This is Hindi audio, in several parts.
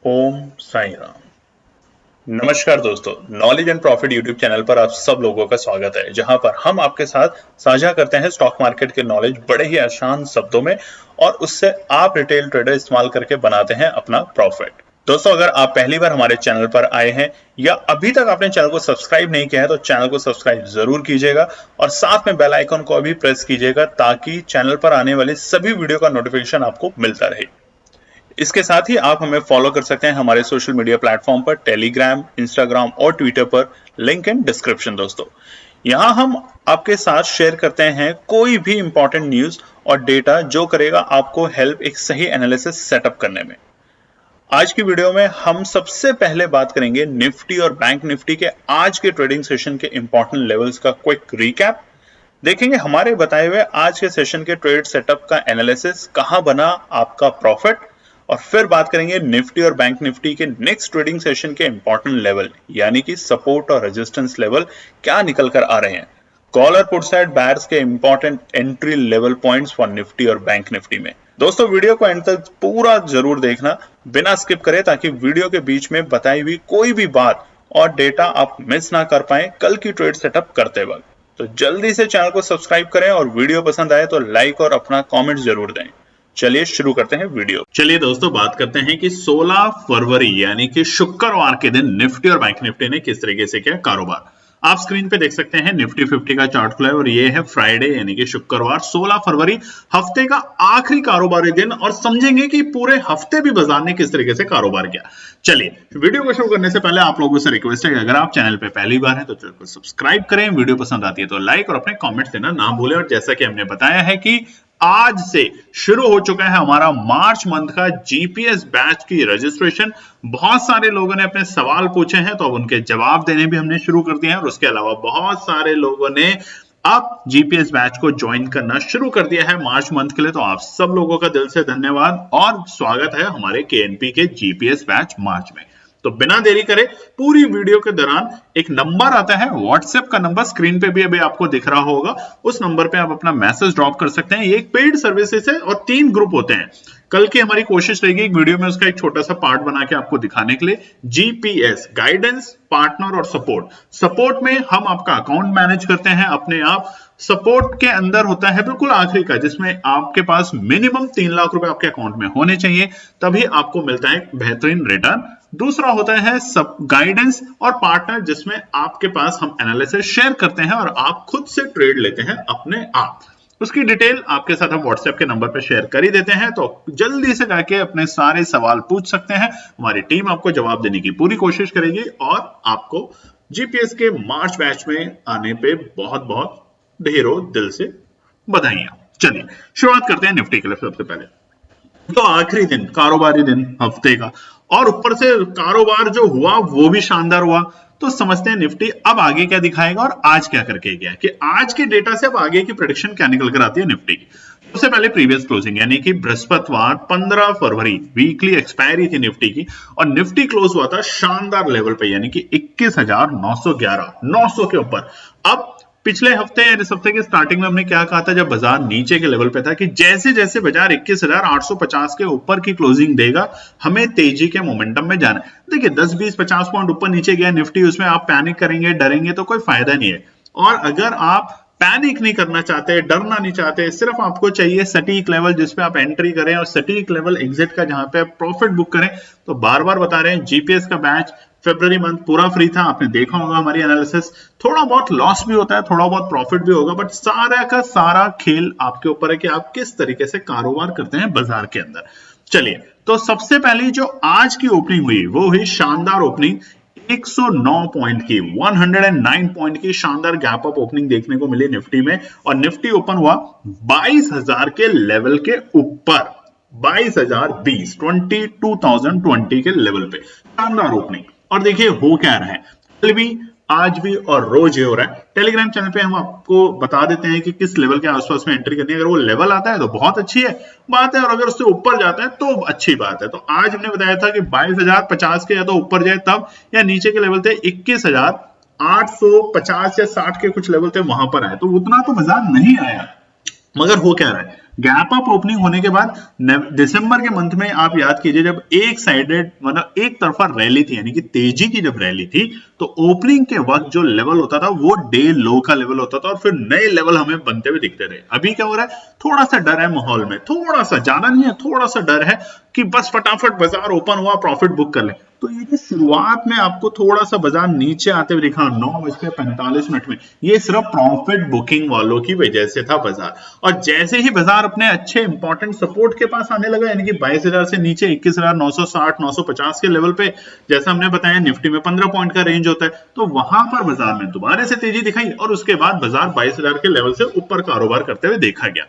ओम साई राम। नमस्कार दोस्तों, knowledge and profit YouTube channel पर आप सब लोगों का स्वागत है, जहां पर हम आपके साथ साझा करते हैं स्टॉक मार्केट के नॉलेज बड़े ही आसान शब्दों में और उससे आप रिटेल ट्रेडर इस्तेमाल करके बनाते हैं अपना प्रॉफिट। दोस्तों, अगर आप पहली बार हमारे चैनल पर आए हैं या अभी तक आपने चैनल को सब्सक्राइब नहीं किया है तो चैनल को सब्सक्राइब जरूर कीजिएगा और साथ में बेल आइकन को भी प्रेस कीजिएगा ताकि चैनल पर आने वाले सभी वीडियो का नोटिफिकेशन आपको मिलता रहे। इसके साथ ही आप हमें फॉलो कर सकते हैं हमारे सोशल मीडिया प्लेटफॉर्म पर, टेलीग्राम, इंस्टाग्राम और ट्विटर पर, लिंक इन डिस्क्रिप्शन। दोस्तों, यहां हम आपके साथ शेयर करते हैं कोई भी इंपॉर्टेंट न्यूज और डेटा जो करेगा आपको हेल्प एक सही एनालिसिस सेटअप करने में। आज की वीडियो में हम सबसे पहले बात करेंगे निफ्टी और बैंक निफ्टी के आज के ट्रेडिंग सेशन के इंपॉर्टेंट लेवल्स का क्विक रिकैप। देखेंगे हमारे बताए हुए आज के सेशन के ट्रेड सेटअप का एनालिसिस, कहां बना आपका प्रॉफिट, और फिर बात करेंगे निफ्टी और बैंक निफ्टी के नेक्स्ट ट्रेडिंग सेशन के इंपॉर्टेंट लेवल यानी कि सपोर्ट और रेजिस्टेंस लेवल क्या निकल कर आ रहे हैं। कॉल और पुट साइड बायर्स के important entry level points for Nifty और बैंक निफ्टी में। दोस्तों, वीडियो को एंड तक पूरा जरूर देखना बिना स्किप करे, ताकि वीडियो के बीच में बताई हुई कोई भी बात और डेटा आप मिस ना कर पाए कल की ट्रेड सेटअप करते वक्त। तो जल्दी से चैनल को सब्सक्राइब करें और वीडियो पसंद आए तो लाइक और अपना कमेंट जरूर दें। चलिए शुरू करते हैं वीडियो। चलिए दोस्तों, बात करते हैं कि 16 फरवरी यानी कि शुक्रवार के दिन निफ्टी और बैंक निफ्टी ने किस तरीके से किया कारोबार। आप स्क्रीन पे देख सकते हैं निफ्टी 50 का चार्ट खुला है और ये है फ्राइडे यानी कि शुक्रवार 16 फरवरी, हफ्ते का आखिरी कारोबारी दिन, और समझेंगे कि पूरे हफ्ते भी बाजार ने किस तरीके से कारोबार किया। चलिए, वीडियो को शुरू करने से पहले आप लोगों से रिक्वेस्ट है कि अगर आप चैनल पे पहली बार हैं तो चैनल को सब्सक्राइब करें, वीडियो पसंद आती है तो लाइक और अपने कमेंट्स देना ना भूलें। और जैसा कि हमने बताया है कि आज से शुरू हो चुका है हमारा मार्च मंथ का जीपीएस बैच की रजिस्ट्रेशन। बहुत सारे लोगों ने अपने सवाल पूछे हैं तो अब उनके जवाब देने भी हमने शुरू कर दिए हैं, और उसके अलावा बहुत सारे लोगों ने अब जीपीएस बैच को ज्वाइन करना शुरू कर दिया है मार्च मंथ के लिए। तो आप सब लोगों का दिल से धन्यवाद और स्वागत है हमारे केएनपी के जीपीएस बैच मार्च में। तो बिना देरी करे, पूरी वीडियो के दौरान एक नंबर आता है व्हाट्सएप का नंबर, स्क्रीन पे भी अभी आपको दिख रहा होगा, उस नंबर पे आप अपना मैसेज ड्रॉप कर सकते हैं। ये एक पेड सर्विसेज है और 3 ग्रुप होते हैं। कल की हमारी कोशिश रहेगी एक वीडियो में उसका एक छोटा सा पार्ट बना के आपको दिखाने के लिए। जीपीएस, गाइडेंस, पार्टनर और सपोर्ट। सपोर्ट में हम आपका अकाउंट मैनेज करते हैं अपने आप। सपोर्ट के अंदर होता है बिल्कुल आखिरी का, जिसमें आपके पास मिनिमम 3 लाख रुपए आपके अकाउंट में होने चाहिए, तभी आपको मिलता है बेहतरीन रिटर्न। दूसरा होता है सब गाइडेंस और पार्टनर, जिसमें आपके पास हम एनालिसिस शेयर करते हैं और आप खुद से ट्रेड लेते हैं अपने आप। उसकी डिटेल आपके साथ हम व्हाट्सएप के नंबर पर शेयर कर ही देते हैं, तो जल्दी से जाके अपने सारे सवाल पूछ सकते हैं। हमारी टीम आपको जवाब देने की पूरी कोशिश करेगी और आपको जीपीएस के मार्च बैच में आने पे बहुत बहुत ढेरों दिल से बधाइयां। चलिए शुरुआत करते हैं निफ्टी के लिए। सबसे पहले तो आखिरी दिन, कारोबारी दिन हफ्ते का, और ऊपर से कारोबार जो हुआ वो भी शानदार हुआ। तो समझते हैं निफ्टी अब आगे क्या दिखाएगा और आज क्या करके गया, कि आज के डेटा से अब आगे की प्रेडिक्शन क्या निकल कर आती है निफ्टी की। सबसे पहले प्रीवियस क्लोजिंग यानी कि बृहस्पतिवार 15 फरवरी, वीकली एक्सपायरी थी निफ्टी की, और निफ्टी क्लोज हुआ था शानदार लेवल पे यानी कि 21,911, 900 के ऊपर। अब पिछले हफ्ते इस हफ्ते के स्टार्टिंग में हमने क्या कहा था, जब बाजार नीचे के लेवल पे था, कि जैसे जैसे बाजार 21,850 के ऊपर की क्लोजिंग देगा हमें तेजी के मोमेंटम में जाना है। देखिए 10, 20, 50 पॉइंट ऊपर नीचे गया निफ्टी, उसमें आप पैनिक करेंगे, डरेंगे तो कोई फायदा नहीं है। और अगर आप पैनिक नहीं करना चाहते, डरना नहीं चाहते, सिर्फ आपको चाहिए सटीक लेवल जिसपे आप एंट्री करें और सटीक लेवल एग्जिट का जहां पे आप प्रॉफिट बुक करें, तो बार बार बता रहे हैं जीपीएस का बैच फरवरी मंथ पूरा फ्री था। आपने देखा होगा हमारी एनालिसिस, थोड़ा बहुत लॉस भी होता है, थोड़ा बहुत प्रॉफिट भी होगा, बट सारा का सारा खेल आपके ऊपर है कि आप किस तरीके से कारोबार करते हैं बाजार के अंदर। चलिए, तो सबसे पहली जो आज की ओपनिंग हुई वो हुई शानदार ओपनिंग, 109 पॉइंट की, 109 पॉइंट की शानदार गैप अप ओपनिंग देखने को मिली निफ्टी में, और निफ्टी ओपन हुआ 22,000 के लेवल के ऊपर, 22,020, 22,020 के लेवल पे शानदार ओपनिंग। और देखिए हो क्या रहा है, कल भी, आज भी और रोज ये हो रहा है। टेलीग्राम चैनल पे हम आपको बता देते हैं कि किस लेवल के आसपास में एंट्री करनी है। अगर वो लेवल आता है तो बहुत अच्छी है बात है, और अगर उससे ऊपर जाता है तो अच्छी बात है। तो आज हमने बताया था कि 22,050 के या तो ऊपर जाए तब, या नीचे के लेवल थे 21,850 या 60 के कुछ लेवल थे, वहां पर आए, तो उतना तो बाजार नहीं आया। मगर हो क्या रहा है, गैप अप ओपनिंग होने के बाद दिसंबर के मंथ में आप याद कीजिए जब एक साइडेड मतलब एक तरफा रैली थी यानी कि तेजी की जब रैली थी तो ओपनिंग के वक्त जो लेवल होता था वो डे लो का लेवल होता था और फिर नए लेवल हमें बनते हुए दिखते रहे। अभी क्या हो रहा है, थोड़ा सा डर है माहौल में, थोड़ा सा, ज्यादा नहीं है, थोड़ा सा डर है कि बस फटाफट बाजार ओपन हुआ प्रॉफिट बुक कर ले। तो ये जो शुरुआत में आपको थोड़ा सा बाजार नीचे आते हुए दिखा 9:45 में, ये सिर्फ प्रॉफिट बुकिंग वालों की वजह से था बाजार। और जैसे ही बाजार अपने अच्छे इंपॉर्टेंट सपोर्ट के पास आने लगा यानी कि 22,000 से नीचे 21,960 950 के लेवल पे, जैसा हमने बताया निफ्टी में 15 पॉइंट का रेंज होता है, तो वहां पर बाजार में दोबारा से तेजी दिखाई और उसके बाद बाजार 22,000 के लेवल से ऊपर कारोबार करते हुए देखा गया।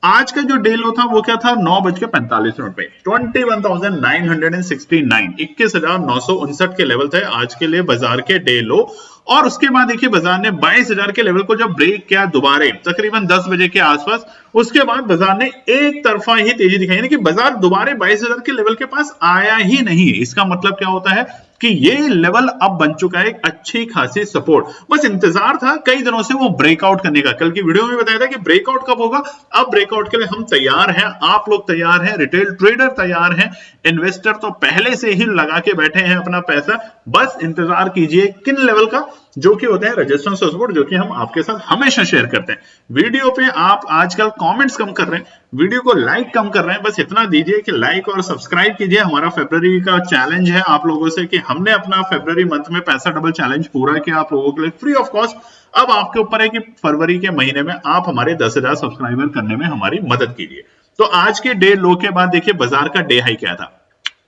आज का जो डे लो था वो क्या था, 9:45 पे 21,969 21,959 के लेवल थे आज के लिए बाजार के डे लो। और उसके बाद देखिए बाजार ने 22,000 के लेवल को जब ब्रेक किया दोबारा तकरीबन 10 बजे के आसपास, उसके बाद बाजार ने एक तरफा ही तेजी दिखाई यानी कि बाजार दोबारा 22,000 के लेवल के पास आया ही नहीं। इसका मतलब क्या होता है कि ये लेवल अब बन चुका है एक अच्छी खासी सपोर्ट, बस इंतजार था कई दिनों से वो ब्रेकआउट करने का। कल की वीडियो में बताया था कि ब्रेकआउट कब होगा, अब ब्रेकआउट के लिए हम तैयार हैं, आप लोग तैयार हैं, रिटेल ट्रेडर तैयार हैं, इन्वेस्टर तो पहले से ही लगा के बैठे हैं अपना पैसा, बस इंतजार कीजिए किन लेवल का, जो कि होते हैं रेजिस्टेंस सपोर्ट, जो कि हम आपके साथ हमेशा शेयर करते हैं। वीडियो पे आप आजकल कमेंट्स कम कर रहे हैं, वीडियो को लाइक कम कर रहे हैं, बस इतना दीजिए कि लाइक और सब्सक्राइब कीजिए। हमारा फरवरी का चैलेंज है आप लोगों से कि हमने अपना फरवरी मंथ में पैसा डबल चैलेंज पूरा किया आप लोगों के लिए फ्री ऑफ कॉस्ट। अब आपके ऊपर है कि फरवरी के महीने में आप हमारे 10,000 सब्सक्राइबर करने में हमारी मदद कीजिए। तो आज के डे लो के बाद देखिए बाजार का डे हाई क्या था।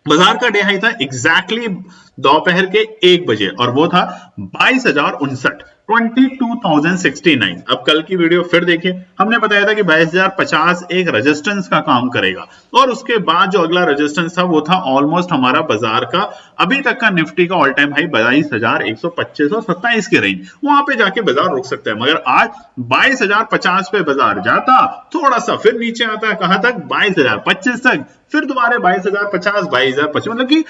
बाजार का डे हाई था एग्जैक्टली दोपहर के 1 बजे और वो था 22,059 22,069। अब कल की वीडियो फिर देखिए, हमने बताया था कि 22,050 एक रेजिस्टेंस का काम करेगा और उसके बाद जो अगला रेजिस्टेंस था वो था ऑलमोस्ट हमारा बाजार का अभी तक का निफ्टी का ऑल टाइम हाई 22,125 और 27 के रेंज, वहां पे जाके बाजार रुक सकता है। मगर आज 22,050 पे बाजार जाता, थोड़ा सा फिर नीचे आता, कहां तक, 22,025 तक, फिर दोबारा 22,050 22,025, मतलब कि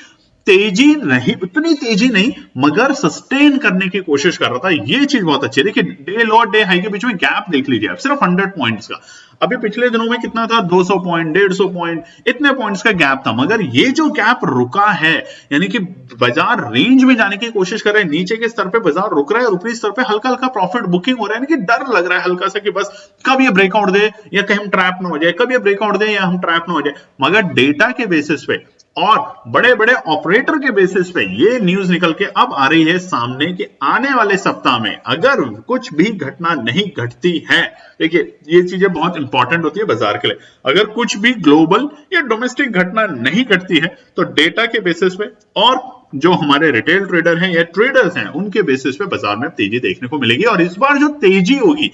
तेजी नहीं, उतनी तेजी नहीं मगर सस्टेन करने की कोशिश कर रहा था। ये चीज बहुत अच्छी है। देखिए डे लो और डे हाई के बीच में गैप देख लीजिए आप, सिर्फ 100 पॉइंट्स का। अभी पिछले दिनों में कितना था, 200 पॉइंट 150 पॉइंट इतने पॉइंट्स का गैप था, मगर ये जो गैप रुका है यानी कि बाजार रेंज में जाने की कोशिश कर रहे हैं, नीचे के स्तर पे बाजार रुक रहा है और ऊपरी स्तर पे हल्का हल्का प्रॉफिट बुकिंग हो रहा है, यानी कि डर लग रहा है हल्का सा कि बस कब ये ब्रेकआउट दे या कहीं हम ट्रैप ना हो जाए, कब ये ब्रेकआउट दे या हम ट्रैप ना हो जाए। मगर डेटा के बेसिस पे और बड़े बड़े ऑपरेटर के बेसिस पे ये न्यूज निकल के अब आ रही है सामने कि आने वाले सप्ताह में अगर कुछ भी घटना नहीं घटती है, देखिए ये चीजें बहुत इंपॉर्टेंट होती है बाजार के लिए, अगर कुछ भी ग्लोबल या डोमेस्टिक घटना नहीं घटती है तो डेटा के बेसिस पे और जो हमारे रिटेल ट्रेडर हैं या ट्रेडर्स हैं उनके बेसिस पे बाजार में तेजी देखने को मिलेगी। और इस बार जो तेजी होगी,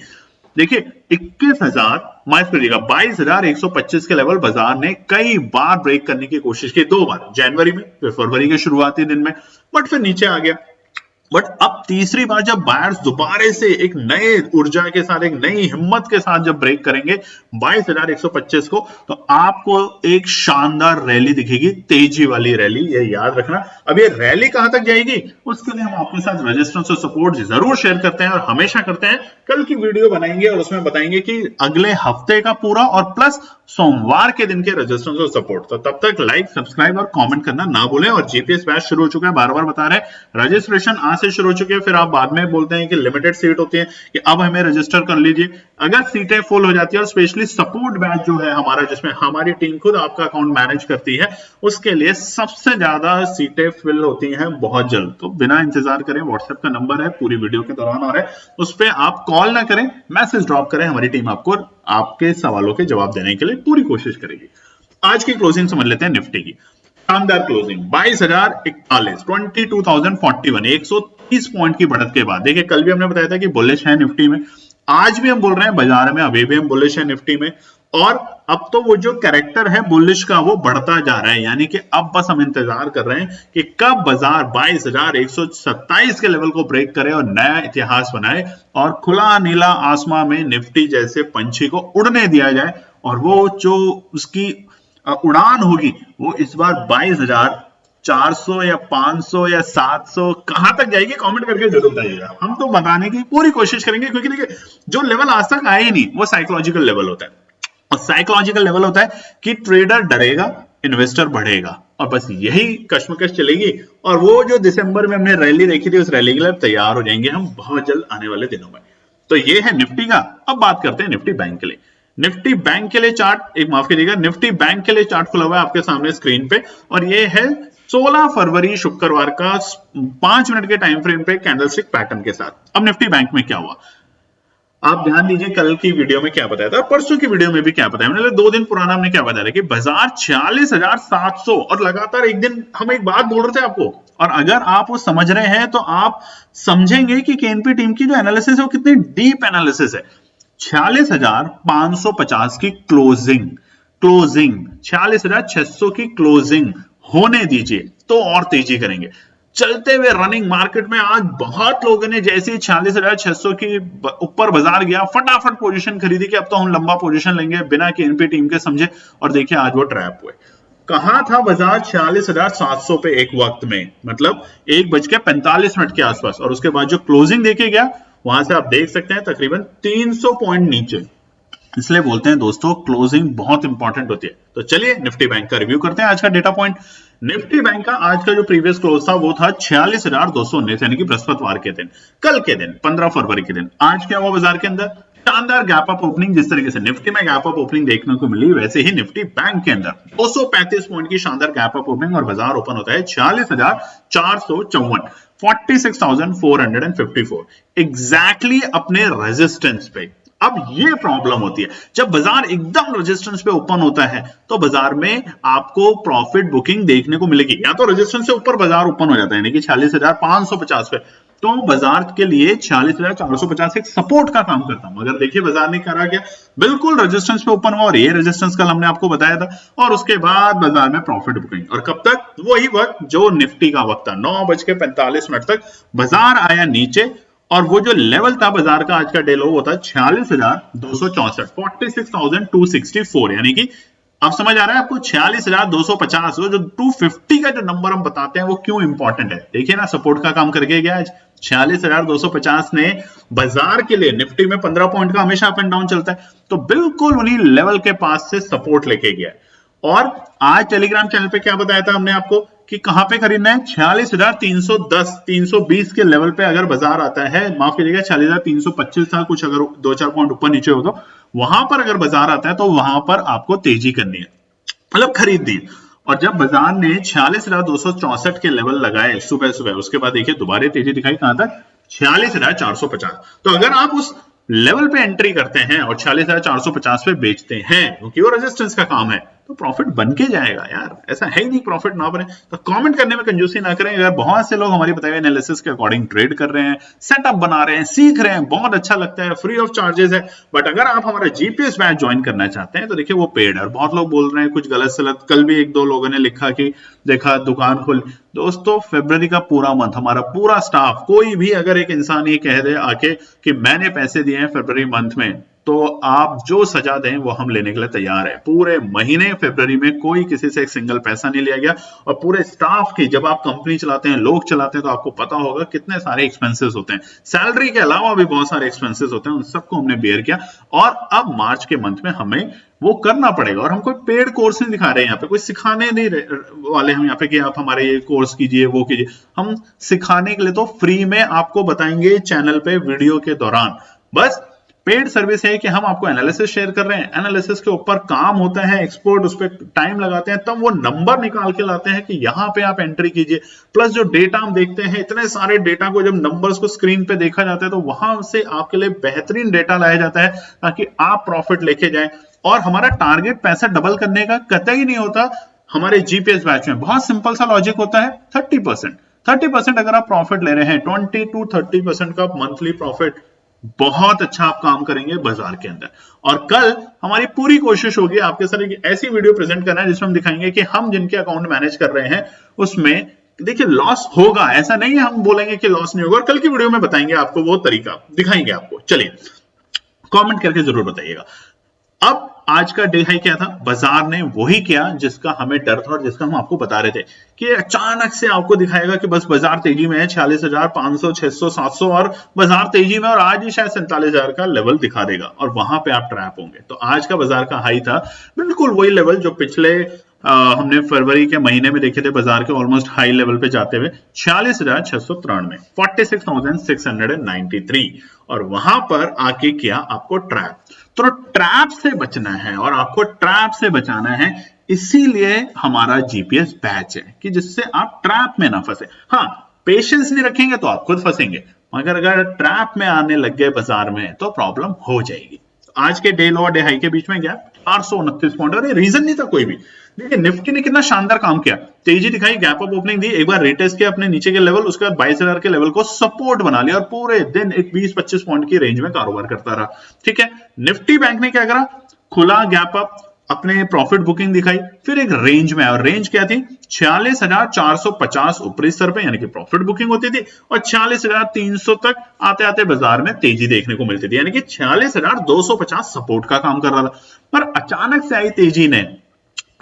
देखिए 21,000 माफ करिएगा 22,125 के लेवल बाजार ने कई बार ब्रेक करने की कोशिश की, 2 बार, जनवरी में फिर फरवरी के शुरुआती दिन में, बट फिर नीचे आ गया। बट अब तीसरी बार जब बायर्स दोबारा से एक नए ऊर्जा के साथ, एक नई हिम्मत के साथ जब ब्रेक करेंगे 22,125 को, तो आपको एक शानदार रैली दिखेगी, तेजी वाली रैली, ये याद रखना। अब ये रैली कहां तक जाएगी उसके लिए हम आपके साथ रेजिस्टेंस और सपोर्ट जरूर शेयर करते हैं और हमेशा करते हैं। कल की वीडियो बनाएंगे और उसमें बताएंगे कि अगले हफ्ते का पूरा और प्लस सोमवार के दिन के रेजिस्टेंस और सपोर्ट। तो तब तक लाइक सब्सक्राइब और कमेंट करना ना भूलें। और जीपीएस बैच शुरू हो चुका है, बार बार बता रहे हैं, रजिस्ट्रेशन आज से शुरू हो चुके हैं, फिर आप बाद में बोलते हैं कि लिमिटेड सीट होती है कि अब हमें रजिस्टर कर लीजिए। अगर सीटें फुल हो जाती है और स्पेशली सपोर्ट बैच जो है हमारा, जिसमें हमारी टीम खुद आपका अकाउंट मैनेज करती है, उसके लिए सबसे ज्यादा सीटें फिल होती हैं बहुत जल्द। तो बिना इंतजार करें, व्हाट्सएप का नंबर है पूरी वीडियो के दौरान और है, उस पर आप कॉल ना करें, मैसेज ड्रॉप करें, हमारी टीम आपको आपके सवालों के जवाब देने के लिए पूरी कोशिश करेगी। आज की क्लोजिंग समझ लेते हैं निफ्टी की। शानदार क्लोजिंग 22,041 22,041 130 पॉइंट की बढ़त के बाद। देखिए कल भी हमने बताया था कि बुलिश है निफ्टी में, आज भी हम बोल रहे हैं बाजार में अभी भी हम बुलिश है निफ्टी में, और अब तो वो जो कैरेक्टर है बुलिश का वो बढ़ता जा रहा है, यानी कि अब बस हम इंतजार कर रहे हैं कि कब बाजार 22,127 के लेवल को ब्रेक करे और नया इतिहास बनाए और खुला नीला आसमां में निफ्टी जैसे पंछी को उड़ने दिया जाए, और वो जो उसकी उड़ान होगी वो इस बार 22,400 या 500 या 700 कहां तक जाएगी, कमेंट करके जरूर बताइएगा। हम तो बताने की पूरी कोशिश करेंगे, क्योंकि देखिए जो लेवल आज तक आए ही नहीं वो साइकोलॉजिकल लेवल होता है, और साइकोलॉजिकल लेवल होता है कि ट्रेडर डरेगा, इन्वेस्टर बढ़ेगा, और बस यही कश्मकश चलेगी। और वो जो दिसंबर में हमने रैली देखी थी, उस रैली के लिए तैयार हो जाएंगे हम बहुत जल्द आने वाले दिनों में। तो ये है निफ्टी का। अब बात करते हैं निफ्टी बैंक के लिए। निफ्टी बैंक के लिए चार्ट, एक माफ कीजिएगा, निफ्टी बैंक के लिए चार्ट खुला हुआ है आपके सामने स्क्रीन पे, और ये है 16 फरवरी शुक्रवार का 5 मिनट के टाइम फ्रेम पे कैंडलस्टिक पैटर्न के साथ। अब निफ्टी बैंक में क्या हुआ, आप ध्यान दीजिए, कल की वीडियो में क्या बताया था, परसों की वीडियो में भी क्या बताया मैंने, 2 दिन पुराना हमने क्या बताया कि बाजार 46,700, और लगातार एक दिन हम एक बात बोल रहे थे आपको, और अगर आप वो समझ रहे हैं तो आप समझेंगे कि केएनपी टीम की जो एनालिसिस है वो कितनी डीप एनालिसिस है। 46,550 की क्लोजिंग 46,600 की क्लोजिंग होने दीजिए तो और तेजी करेंगे। चलते हुए रनिंग मार्केट में आज बहुत लोगों ने जैसे ही 46,600 के ऊपर बाजार गया फटाफट पोजीशन खरीदी कि अब तो हम लंबा पोजीशन लेंगे बिना केएनपी टीम के समझे, और देखिए आज वो ट्रैप हुए। कहां था बाजार 46,700 पे एक वक्त में, मतलब 1:45 के आसपास, और उसके बाद जो क्लोजिंग देके गया वहां से आप देख सकते हैं तकरीबन 300 पॉइंट नीचे। इसलिए बोलते हैं दोस्तों क्लोजिंग बहुत इंपॉर्टेंट होती है। तो चलिए निफ्टी बैंक का रिव्यू करते हैं। आज का डेटा पॉइंट, निफ्टी बैंक का आज का जो प्रीवियस क्लोज था वो था 46,219, यानी कि बृहस्पतिवार के दिन, कल के दिन 15 फरवरी के दिन। आज क्या हुआ बाजार के अंदर, शानदार गैप अप ओपनिंग। जिस तरीके से निफ्टी में गैप अप ओपनिंग देखने को मिली, वैसे ही निफ्टी बैंक के अंदर 235 पॉइंट की शानदार गैप अप ओपनिंग, और बाजार ओपन होता है 46,454, 46,454 एग्जैक्टली अपने रेजिस्टेंस पे। अब ये प्रॉब्लम होती है, जब बाजार एकदम रेजिस्टेंस पे ओपन होता है तो बाजार में आपको प्रॉफिट बुकिंग देखने को मिलेगी, या तो रेजिस्टेंस से ऊपर बाजार ओपन हो जाता है यानी कि 46,550 पे, तो बाजार के लिए 46,450 एक सपोर्ट का काम करता हूं। अगर देखिए बाजार ने करा क्या, बिल्कुल रेजिस्टेंस पे ओपन हुआ, और ये रेजिस्टेंस कल हमने आपको बताया था, और उसके बाद बाजार में प्रॉफिट बुकिंग, और कब तक, वही वक्त जो निफ्टी का वक्त था 9:45 तक बाजार आया नीचे, और वो जो लेवल था बाजार का आज का डे लो वो था 46,264, 46,264, यानी कि अब समझ आ रहा है आपको 46,250, जो 250 का जो नंबर हम बताते हैं वो क्यों इंपॉर्टेंट है। देखिए ना, सपोर्ट का काम करके गया आज। 46,250 ने बाजार के लिए, निफ्टी में 15 पॉइंट का हमेशा अप एंड डाउन चलता है, तो बिल्कुल उन्हीं लेवल के पास से सपोर्ट लेके गया। और आज टेलीग्राम चैनल पे क्या बताया था हमने आपको कि कहां पे खरीदना है, 46,310, 320 के लेवल पे अगर बाजार आता है, माफ कीजिएगा 46,325 था कुछ, अगर 2-4 पॉइंट ऊपर नीचे हो तो वहां पर अगर बाजार आता है तो वहां पर आपको तेजी करनी है, मतलब खरीद दी। और जब बाजार ने 46,264 के लेवल लगाए सुबह सुबह, उसके बाद देखिए दोबारा तेजी दिखाई कहां तक, 46,450। तो अगर आप उस लेवल पे एंट्री करते हैं और 46,450 पे बेचते हैं, क्योंकि वो रेजिस्टेंस का काम है, तो प्रॉफिट बन के जाएगा यार, ऐसा है ही नहीं प्रॉफिट ना बने। तो कमेंट करने में कंजूसी ना करें। अगर बहुत से लोग हमारी बताए हुए एनालिसिस के अकॉर्डिंग ट्रेड कर रहे हैं, सेटअप बना रहे हैं, सीख रहे हैं, बहुत अच्छा लगता है, फ्री ऑफ चार्जेस है। बट अगर आप हमारा जीपीएस बैच ज्वाइन करना चाहते हैं तो देखिए वो पेड है। बहुत लोग बोल रहे हैं कुछ गलत सलत, कल भी 1-2 लोगों ने लिखा कि देखा दुकान खोल। दोस्तों फरवरी का पूरा मंथ हमारा पूरा स्टाफ, कोई भी अगर एक इंसान ये कह दे आके कि मैंने पैसे दिए हैं फरवरी मंथ में, तो आप जो सजा दें वो हम लेने के लिए तैयार है। पूरे महीने फरवरी में कोई किसी से एक सिंगल पैसा नहीं लिया गया, और पूरे स्टाफ की, जब आप कंपनी चलाते हैं, लोग चलाते हैं, तो आपको पता होगा कितने सारे एक्सपेंसेस होते हैं। सैलरी के अलावा भी बहुत सारे एक्सपेंसेस होते हैं, उन सबको हमने बेयर किया। और अब मार्च के मंथ में हमें वो करना पड़ेगा। और हम कोई पेड कोर्स नहीं दिखा रहे हैं यहाँ पे, कोई सिखाने नहीं वाले हम यहाँ पे कि आप हमारे ये कोर्स कीजिए वो कीजिए। हम सिखाने के लिए तो फ्री में आपको बताएंगे चैनल पे वीडियो के दौरान। बस पेड सर्विस है कि हम आपको एनालिसिस शेयर कर रहे हैं, एनालिसिस के ऊपर काम होता है, एक्सपर्ट उस पर टाइम लगाते हैं, तब वो नंबर निकाल के लाते हैं कि यहाँ पे आप एंट्री कीजिए। प्लस जो डेटा हम देखते हैं, इतने सारे डेटा को जब नंबर्स को स्क्रीन पे देखा जाता है तो वहां से आपके लिए बेहतरीन डेटा लाया जाता है ताकि आप प्रॉफिट लेके जाएं। और हमारा टारगेट पैसा डबल करने का कतई नहीं होता। हमारे जीपीएस बैच में बहुत सिंपल सा लॉजिक होता है, 30% अगर आप प्रॉफिट ले रहे हैं, 20 to 30% का मंथली प्रॉफिट, बहुत अच्छा आप काम करेंगे बाजार के अंदर। और कल हमारी पूरी कोशिश होगी आपके साथ एक ऐसी वीडियो प्रेजेंट करना है जिसमें हम दिखाएंगे कि हम जिनके अकाउंट मैनेज कर रहे हैं उसमें देखिए लॉस होगा, ऐसा नहीं है हम बोलेंगे कि लॉस नहीं होगा। और कल की वीडियो में बताएंगे आपको, वो तरीका दिखाएंगे आपको। चलिए कमेंट करके जरूर बताइएगा। अब आज का डे हाई क्या था, बाजार ने वही किया जिसका हमें डर था और जिसका हम आपको बता रहे थे कि अचानक से आपको दिखाएगा कि बस बाजार तेजी में है, 46,500, 600, 700 और बाजार तेजी में, और आज ही शायद 47,000 का लेवल दिखा देगा और वहां पे आप ट्रैप होंगे। तो आज का बाजार का हाई था बिल्कुल वही लेवल जो पिछले हमने फरवरी के महीने में देखे थे बाजार के ऑलमोस्ट हाई लेवल पे जाते हुए 46,693, 46,693, और वहां पर आके किया आपको ट्रैप। तो ट्रैप से बचना है और आपको ट्रैप से बचाना है, इसीलिए हमारा जीपीएस बैच है कि जिससे आप ट्रैप में ना फंसे। हाँ, पेशेंस नहीं रखेंगे तो आप खुद फंसेंगे, मगर अगर ट्रैप में आने लग गए बाजार में तो प्रॉब्लम हो जाएगी। आज के डे लो और डे हाई के बीच में गैप 429 पॉइंट, और रीजन नहीं था कोई भी। देखिए निफ्टी ने कितना शानदार काम किया, तेजी दिखाई, गैप अप ओपनिंग दी, एक बार रिटेस्ट किया अपने नीचे के लेवल, उसके बाद 22,000 के लेवल को सपोर्ट बना लिया और पूरे दिन एक 20-25 पॉइंट की रेंज में कारोबार करता रहा। ठीक है, निफ्टी बैंक ने क्या करा, खुला गैप अप, अपने प्रॉफिट बुकिंग दिखाई, फिर एक रेंज में, और रेंज क्या थी 46,450 ऊपरी स्तर पे, यानी कि प्रॉफिट बुकिंग होती थी, और 46,300 तक आते आते बाजार में तेजी देखने को मिलती थी, यानी कि 46,250 सपोर्ट का काम कर रहा था। पर अचानक से आई तेजी ने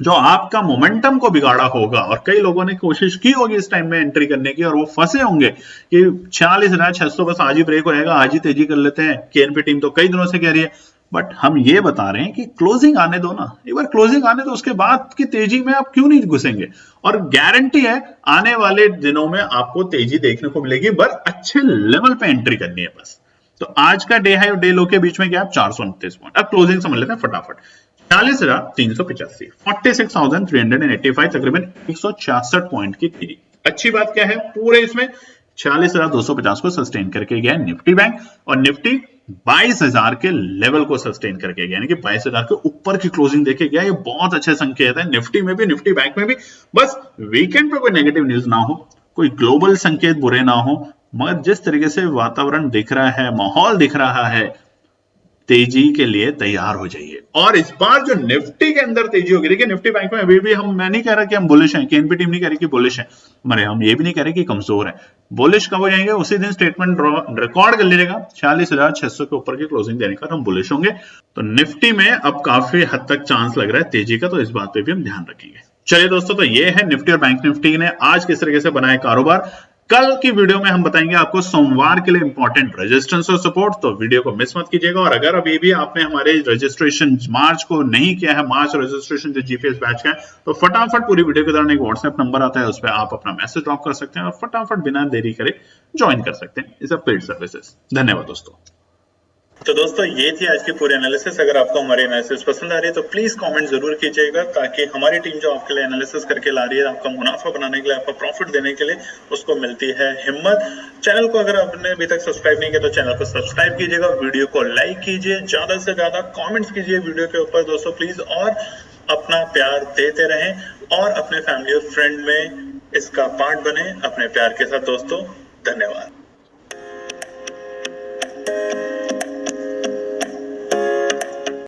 जो आपका मोमेंटम को बिगाड़ा होगा, और कई लोगों ने कोशिश की होगी इस टाइम में एंट्री करने की और वो फंसे होंगे कि 46,600 बस आज ही ब्रेक हो जाएगा, आज ही तेजी कर लेते हैं। केएनपी टीम तो कई दिनों से कह रही है, बट हम ये बता रहे हैं कि क्लोजिंग आने दो ना, एक बार क्लोजिंग आने दो, उसके बाद की तेजी में आप क्यों नहीं घुसेंगे। और गारंटी है आने वाले दिनों में आपको तेजी देखने को मिलेगी, बस अच्छे लेवल पे एंट्री करनी है बस। तो आज का डे हाई और डे लो के बीच में गैप 429 पॉइंट। अब क्लोजिंग समझ लेते हैं फटाफट। 46,385, 46,385, तकरीबन 166 पॉइंट की तेजी। अच्छी बात क्या है पूरे इसमें, 46,250 को सस्टेन करके गया निफ्टी बैंक, और निफ्टी 22,000 के लेवल को सस्टेन करके गया, यानी कि 22,000 के ऊपर की क्लोजिंग देके गया। ये बहुत अच्छे संकेत है निफ्टी में भी, निफ्टी बैंक में भी। बस वीकेंड पे कोई नेगेटिव न्यूज ना हो, कोई ग्लोबल संकेत बुरे ना हो, मगर जिस तरीके से वातावरण दिख रहा है, माहौल दिख रहा है, तेजी के लिए तैयार हो जाइए। और इस बार जो निफ्टी के अंदर तेजी होगी, देखिए निफ्टी बैंक में अभी भी मैं नहीं कह रहा कि हम बुलिश हैं, केएनपी टीम नहीं कह रही कि बुलिश है, मरे हम ये भी नहीं कह रहे कि कमजोर है। बुलिश कब हो जाएंगे, उसी दिन स्टेटमेंट रिकॉर्ड कर लीजिएगा, 46,600 के ऊपर की क्लोजिंग देने का हम बुलिश होंगे। तो निफ्टी में अब काफी हद तक चांस लग रहा है तेजी का, तो इस बात पे भी हम ध्यान रखेंगे। चलिए दोस्तों, तो ये है निफ्टी और बैंक निफ्टी ने आज किस तरीके से बनाया कारोबार। कल की वीडियो में हम बताएंगे आपको सोमवार के लिए इंपॉर्टेंट रेजिस्टेंस और सपोर्ट, तो वीडियो को मिस मत कीजिएगा। और अगर अभी भी आपने हमारे रजिस्ट्रेशन मार्च को नहीं किया है, मार्च रजिस्ट्रेशन जो जीपीएस बैच का है, तो फटाफट पूरी वीडियो के दौरान एक व्हाट्सएप नंबर आता है, उस पर आप अपना मैसेज ड्रॉप कर सकते हैं और फटाफट बिना देरी करे ज्वाइन कर सकते हैं इस पेड सर्विसेज। धन्यवाद दोस्तों। तो दोस्तों ये थी आज की पूरी एनालिसिस। अगर आपको हमारी एनालिसिस पसंद आ रही है तो प्लीज कमेंट जरूर कीजिएगा, ताकि हमारी टीम जो आपके लिए एनालिसिस करके ला रही है, आपका मुनाफा बनाने के लिए, आपका प्रॉफिट देने के लिए, उसको मिलती है हिम्मत। चैनल को अगर आपने अभी तक सब्सक्राइब नहीं किया तो चैनल को सब्सक्राइब कीजिएगा, वीडियो को लाइक कीजिए, ज्यादा से ज्यादा कॉमेंट्स कीजिए वीडियो के ऊपर दोस्तों प्लीज, और अपना प्यार देते रहें और अपने फैमिली और फ्रेंड में इसका पार्ट बने अपने प्यार के साथ दोस्तों। धन्यवाद।